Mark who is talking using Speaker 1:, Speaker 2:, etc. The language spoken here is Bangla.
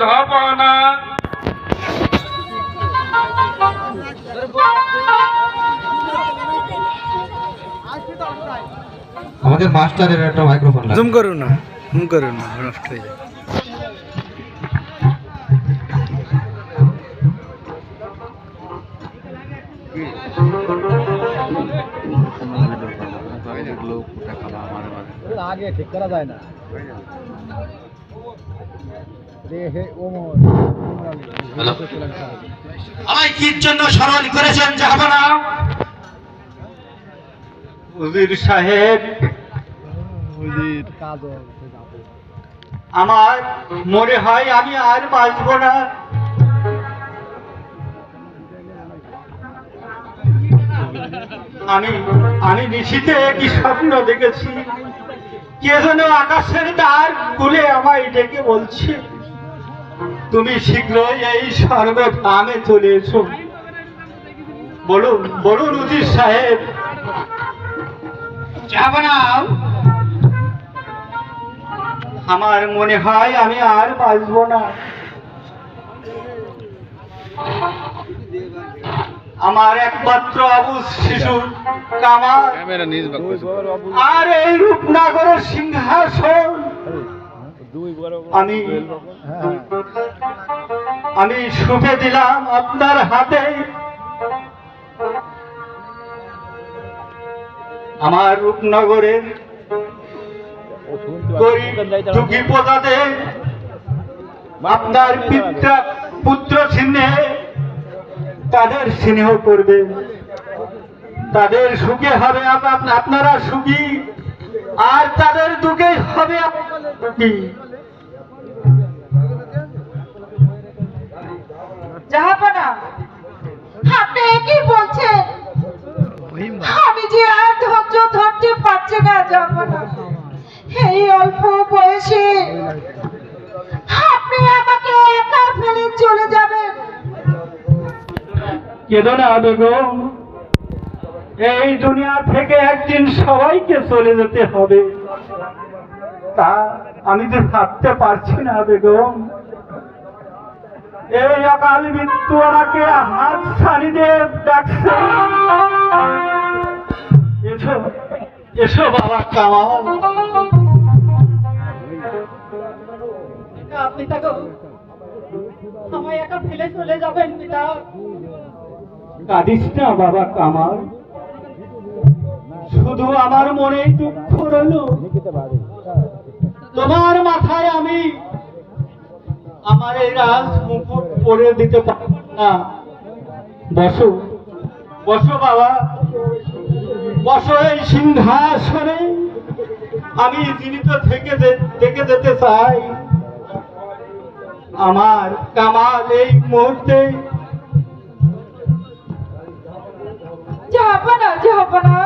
Speaker 1: যাব না।
Speaker 2: আমাদের মাস্টারের একটা মাইক্রোফোন
Speaker 3: জুম করুন না, নষ্ট হয়ে যায়। আগে ঠিক করা যায় না।
Speaker 2: আমায় কির জন্য স্মরণ করেছেন জাহাপনা?
Speaker 1: উজির সাহেব, আমার মনে হয় আমি আর বাঁচব না। আমি নিশিতে একই স্বপ্ন দেখেছি। কে যেন আকাশের দ্বার খুলে আমায় ডেকে বলছে, তুমি শীঘ্রই এই স্বর্গধামে চলে এসো। বলুন বলুন উজির সাহেব। যাব না। আমার মনে হয় আমি আর বাঁচব না। আমার একমাত্র অবুঝ শিশু কামাল আর এই রূপনগরের সিংহাসন আমি সুপে দিলাম আপনার হাতে। আমার রূপনগরের দুঃখী প্রজাদের আপনার পুত্র চিহ্নে তাদের স্নেহ করবেন, তাদের সুখে হবে আপনারা সুখী, আর তাদের দুঃখে হবে দুঃখী।
Speaker 4: জাহাপনা, আপনি কি বলছেন? আমি যে আর ধৈর্য ধরতে পারছি না জাহাপনা। এই অল্প বয়সে আপনি আমাকে একা ফেলে চলে যাবেন।
Speaker 1: কেঁদো না বেগম, এই দুনিয়া থেকে একদিন সবাইকে চলে যেতে হবে, তা আমি তো ভাবতে পারছি না বেগম। এই অকাল মৃত্যু আমাকে হাত ছাড়ি দিয়ে ডাকছে। এসো এসো বাবা কামাল।
Speaker 4: আপনি তাকে আমায় একা ফেলে চলে যাবেন পিতা?
Speaker 1: কাঁদিস না বাবা কামাল, শুধু আমার মনে দুঃখ রইল। তোমার মাথায় আমি আমার এই রাজ মুকুট পরে দিতে পারব না। বসো বসো বাবা, বসো এই সিংহাসনে। আমি জীবিত থেকে দেখে যেতে চাই আমার কামাল এই মুহূর্তে।
Speaker 4: জাহাপনা, জাহাপনা,